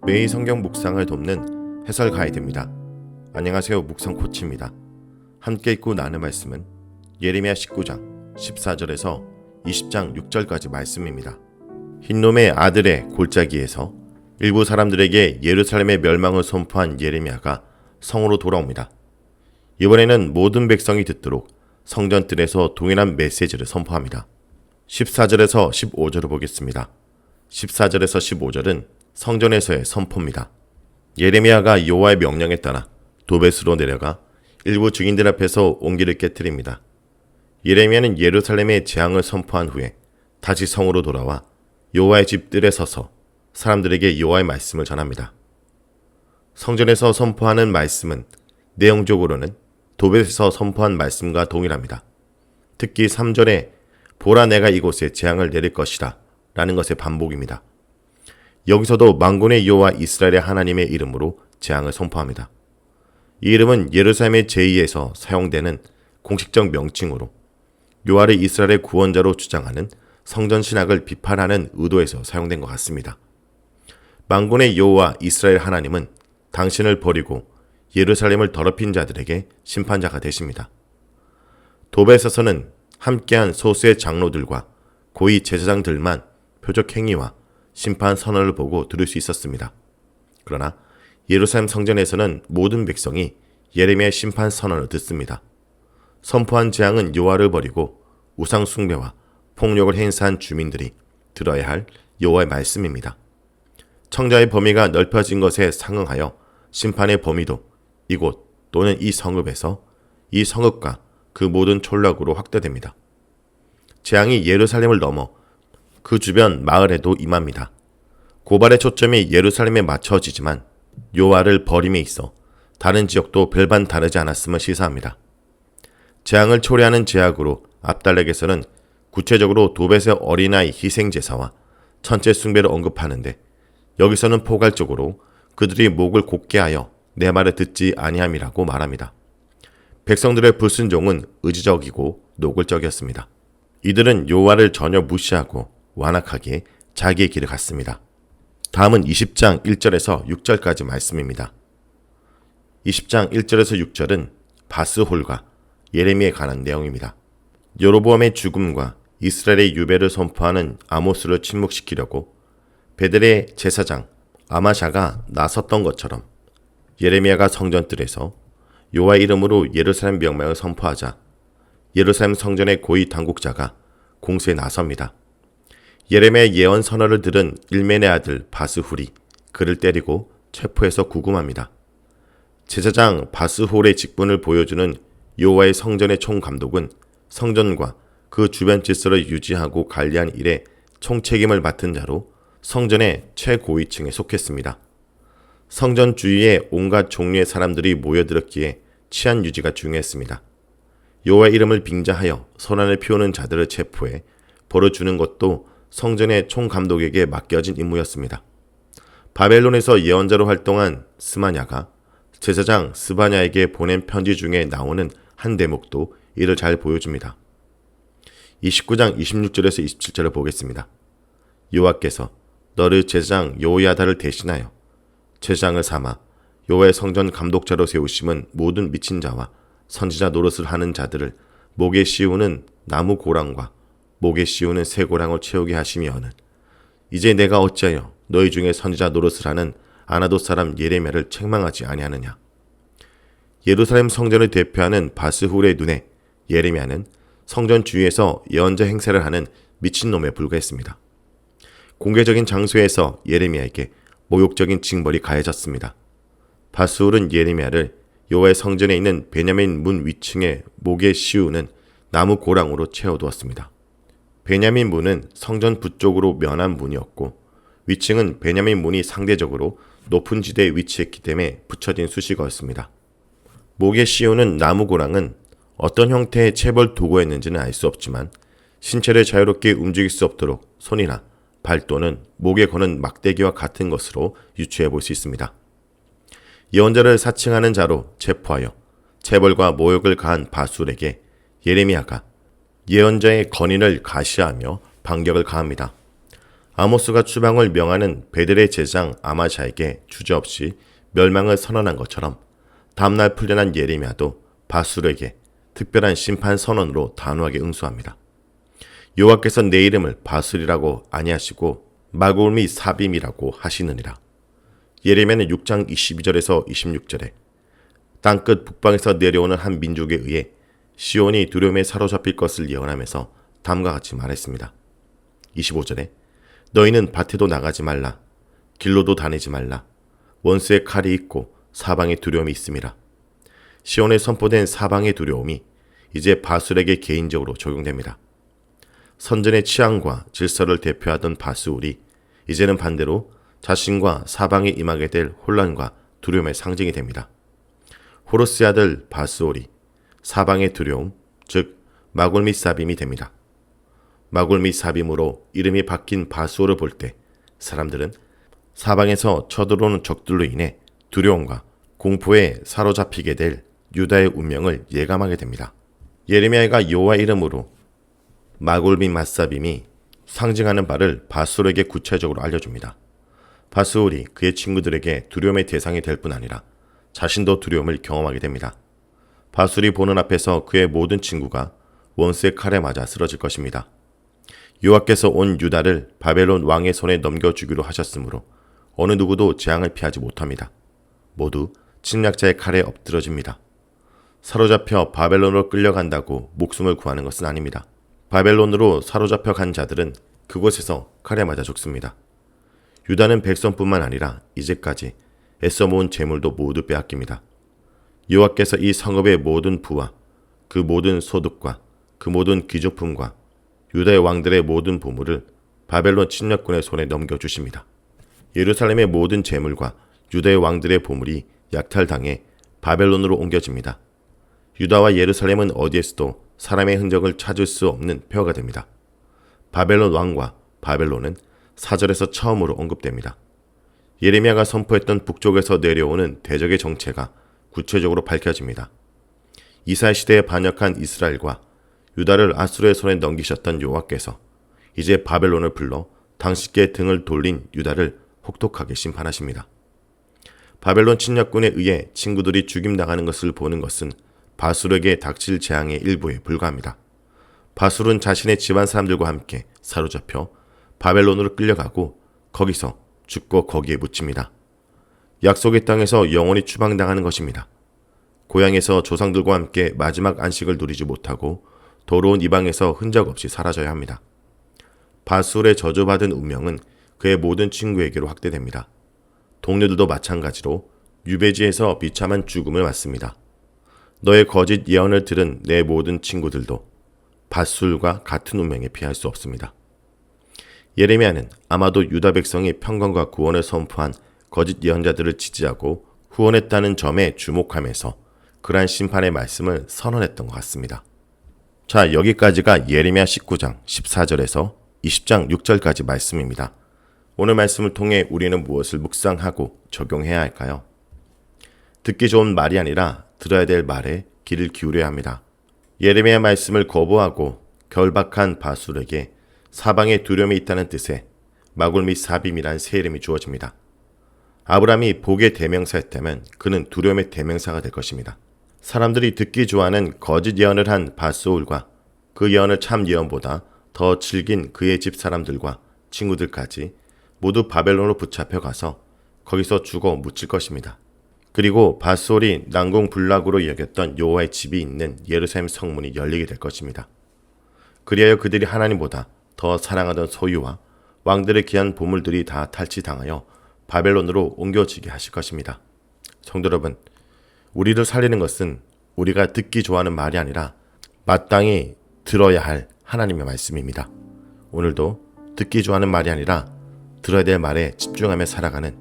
매일 성경 묵상을 돕는 해설 가이드입니다. 안녕하세요. 묵상 코치입니다. 함께 읽고 나눌 말씀은 예레미야 19장 14절에서 20장 6절까지 말씀입니다. 흰놈의 아들의 골짜기에서 일부 사람들에게 예루살렘의 멸망을 선포한 예레미야가 성으로 돌아옵니다. 이번에는 모든 백성이 듣도록 성전뜰에서 동일한 메시지를 선포합니다. 14절에서 15절을 보겠습니다. 14절에서 15절은 성전에서의 선포입니다. 예레미야가 여호와의 명령에 따라 도벳으로 내려가 일부 증인들 앞에서 옹기를 깨뜨립니다. 예레미야는 예루살렘의 재앙을 선포한 후에 다시 성으로 돌아와 여호와의 집 뜰에 서서 사람들에게 여호와의 말씀을 전합니다. 성전에서 선포하는 말씀은 내용적으로는 도벳에서 선포한 말씀과 동일합니다. 특히 3절에 보라 내가 이곳에 재앙을 내릴 것이다 라는 것의 반복입니다. 여기서도 만군의 여호와 이스라엘의 하나님의 이름으로 재앙을 선포합니다. 이 이름은 예루살렘의 제2에서 사용되는 공식적 명칭으로 여호와를 이스라엘의 구원자로 주장하는 성전 신학을 비판하는 의도에서 사용된 것 같습니다. 만군의 여호와 이스라엘 하나님은 당신을 버리고 예루살렘을 더럽힌 자들에게 심판자가 되십니다. 도벳에서는 함께한 소수의 장로들과 고위 제사장들만 표적 행위와 심판 선언을 보고 들을 수 있었습니다. 그러나 예루살렘 성전에서는 모든 백성이 예레미야의 심판 선언을 듣습니다. 선포한 재앙은 여호와를 버리고 우상 숭배와 폭력을 행사한 주민들이 들어야 할 여호와의 말씀입니다. 청자의 범위가 넓혀진 것에 상응하여 심판의 범위도 이곳 또는 이 성읍에서 이 성읍과 그 모든 촌락으로 확대됩니다. 재앙이 예루살렘을 넘어 그 주변 마을에도 임합니다. 고발의 초점이 예루살렘에 맞춰지지만 여호와를 버림에 있어 다른 지역도 별반 다르지 않았음을 시사합니다. 재앙을 초래하는 제약으로 압달렉에서는 구체적으로 도벳의 어린아이 희생제사와 천체 숭배를 언급하는데 여기서는 포괄적으로 그들이 목을 곧게 하여 내 말을 듣지 아니함이라고 말합니다. 백성들의 불순종은 의지적이고 노골적이었습니다. 이들은 여호와를 전혀 무시하고 완악하게 자기의 길을 갔습니다. 다음은 20장 1절에서 6절까지 말씀입니다. 20장 1절에서 6절은 바스홀과 예레미야에 관한 내용입니다. 여로보암의 죽음과 이스라엘의 유배를 선포하는 아모스를 침묵시키려고 베델의 제사장 아마샤가 나섰던 것처럼 예레미야가 성전뜰에서 여호와의 이름으로 예루살렘 명망을 선포하자 예루살렘 성전의 고위 당국자가 공세에 나섭니다. 예레미야의 예언 선언을 들은 일멘의 아들 바스훌이 그를 때리고 체포해서 구금합니다. 제사장 바스홀의 직분을 보여주는 여호와의 성전의 총감독은 성전과 그 주변 질서를 유지하고 관리한 일에 총책임을 맡은 자로 성전의 최고위층에 속했습니다. 성전 주위에 온갖 종류의 사람들이 모여들었기에 치안 유지가 중요했습니다. 여호와의 이름을 빙자하여 선언을 피우는 자들을 체포해 벌을 주는 것도 성전의 총감독에게 맡겨진 임무였습니다. 바벨론에서 예언자로 활동한 스마냐가 제사장 스바냐에게 보낸 편지 중에 나오는 한 대목도 이를 잘 보여줍니다. 29장 26절에서 27절을 보겠습니다. 여호와께서 너를 제사장 여호야다를 대신하여 제사장을 삼아 여호와의 성전 감독자로 세우심은 모든 미친 자와 선지자 노릇을 하는 자들을 목에 씌우는 나무 고랑과 목에 씌우는 새 고랑을 채우게 하시며는 이제 내가 어찌하여 너희 중에 선지자 노릇을 하는 아나돗 사람 예레미야를 책망하지 아니하느냐. 예루살렘 성전을 대표하는 바스훌의 눈에 예레미야는 성전 주위에서 예언자 행세를 하는 미친놈에 불과했습니다. 공개적인 장소에서 예레미야에게 모욕적인 징벌이 가해졌습니다. 바스훌은 예레미야를 여호와의 성전에 있는 베냐민 문 위층에 목에 씌우는 나무 고랑으로 채워두었습니다. 베냐민 문은 성전 북쪽으로 면한 문이었고 위층은 베냐민 문이 상대적으로 높은 지대에 위치했기 때문에 붙여진 수식어였습니다. 목에 씌우는 나무 고랑은 어떤 형태의 체벌 도구였는지는 알 수 없지만 신체를 자유롭게 움직일 수 없도록 손이나 발 또는 목에 거는 막대기와 같은 것으로 유추해 볼 수 있습니다. 예언자를 사칭하는 자로 체포하여 체벌과 모욕을 가한 바술에게 예레미야가 예언자의 건인을 가시하며 반격을 가합니다. 아모스가 추방을 명하는 베델의 제장 아마샤에게 주저없이 멸망을 선언한 것처럼 다음날 풀려난 예레미야도 바술에게 특별한 심판 선언으로 단호하게 응수합니다. 여호와께서 내 이름을 바술이라고 아니하시고 마골 및 사빔이라고 하시느니라. 예레미야는 6장 22절에서 26절에 땅끝 북방에서 내려오는 한 민족에 의해 시온이 두려움에 사로잡힐 것을 예언하면서 다음과 같이 말했습니다. 25절에 너희는 밭에도 나가지 말라. 길로도 다니지 말라. 원수의 칼이 있고 사방의 두려움이 있음이라. 시온에 선포된 사방의 두려움이 이제 바술에게 개인적으로 적용됩니다. 선전의 취향과 질서를 대표하던 바술이 이제는 반대로 자신과 사방에 임하게 될 혼란과 두려움의 상징이 됩니다. 호르스의 아들 바스올이 사방의 두려움, 즉 마골 및 사빔이 됩니다. 마골 및 사빔으로 이름이 바뀐 바스올을 볼 때 사람들은 사방에서 쳐들어오는 적들로 인해 두려움과 공포에 사로잡히게 될 유다의 운명을 예감하게 됩니다. 예레미야가 여호와 이름으로 마골 및 마사빔이 상징하는 바를 바스올에게 구체적으로 알려줍니다. 바스올이 그의 친구들에게 두려움의 대상이 될 뿐 아니라 자신도 두려움을 경험하게 됩니다. 바술이 보는 앞에서 그의 모든 친구가 원수의 칼에 맞아 쓰러질 것입니다. 여호와께서 온 유다를 바벨론 왕의 손에 넘겨주기로 하셨으므로 어느 누구도 재앙을 피하지 못합니다. 모두 침략자의 칼에 엎드러집니다. 사로잡혀 바벨론으로 끌려간다고 목숨을 구하는 것은 아닙니다. 바벨론으로 사로잡혀 간 자들은 그곳에서 칼에 맞아 죽습니다. 유다는 백성뿐만 아니라 이제까지 애써 모은 재물도 모두 빼앗깁니다. 여호와께서 이 성읍의 모든 부와 그 모든 소득과 그 모든 귀족품과 유다의 왕들의 모든 보물을 바벨론 침략군의 손에 넘겨주십니다. 예루살렘의 모든 재물과 유다의 왕들의 보물이 약탈당해 바벨론으로 옮겨집니다. 유다와 예루살렘은 어디에서도 사람의 흔적을 찾을 수 없는 표가 됩니다. 바벨론 왕과 바벨론은 4절에서 처음으로 언급됩니다. 예레미야가 선포했던 북쪽에서 내려오는 대적의 정체가 구체적으로 밝혀집니다. 이스라엘 시대에 반역한 이스라엘과 유다를 아수르의 손에 넘기셨던 여호와께서 이제 바벨론을 불러 당신께 등을 돌린 유다를 혹독하게 심판하십니다. 바벨론 침략군에 의해 친구들이 죽임당하는 것을 보는 것은 바술에게 닥칠 재앙의 일부에 불과합니다. 바술은 자신의 집안 사람들과 함께 사로잡혀 바벨론으로 끌려가고 거기서 죽고 거기에 묻힙니다. 약속의 땅에서 영원히 추방당하는 것입니다. 고향에서 조상들과 함께 마지막 안식을 누리지 못하고 더러운 이방에서 흔적 없이 사라져야 합니다. 바술의 저주받은 운명은 그의 모든 친구에게로 확대됩니다. 동료들도 마찬가지로 유배지에서 비참한 죽음을 맞습니다. 너의 거짓 예언을 들은 내 모든 친구들도 바술과 같은 운명에 피할 수 없습니다. 예레미야는 아마도 유다 백성이 평강과 구원을 선포한 거짓 예언자들을 지지하고 후원했다는 점에 주목하면서 그러한 심판의 말씀을 선언했던 것 같습니다. 자, 여기까지가 예레미야 19장 14절에서 20장 6절까지 말씀입니다. 오늘 말씀을 통해 우리는 무엇을 묵상하고 적용해야 할까요? 듣기 좋은 말이 아니라 들어야 될 말에 귀를 기울여야 합니다. 예레미야 말씀을 거부하고 결박한 바술에게 사방에 두려움이 있다는 뜻의 마골 및 사빔이란 새 이름이 주어집니다. 아브라함이 복의 대명사였다면 그는 두려움의 대명사가 될 것입니다. 사람들이 듣기 좋아하는 거짓 예언을 한 바스올과 그 예언을 참 예언보다 더 즐긴 그의 집 사람들과 친구들까지 모두 바벨론으로 붙잡혀 가서 거기서 죽어 묻힐 것입니다. 그리고 바스올이 난공불락으로 여겼던 여호와의 집이 있는 예루살렘 성문이 열리게 될 것입니다. 그리하여 그들이 하나님보다 더 사랑하던 소유와 왕들의 귀한 보물들이 다 탈취당하여 바벨론으로 옮겨지게 하실 것입니다. 성도 여러분, 우리를 살리는 것은 우리가 듣기 좋아하는 말이 아니라 마땅히 들어야 할 하나님의 말씀입니다. 오늘도 듣기 좋아하는 말이 아니라 들어야 될 말에 집중하며 살아가는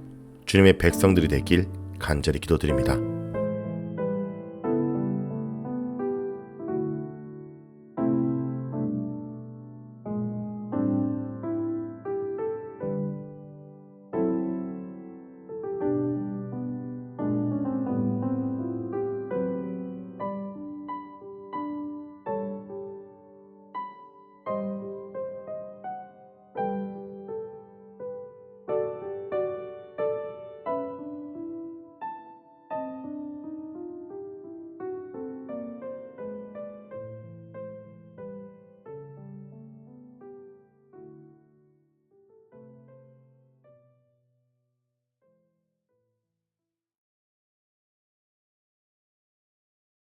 주님의 백성들이 되길 간절히 기도드립니다.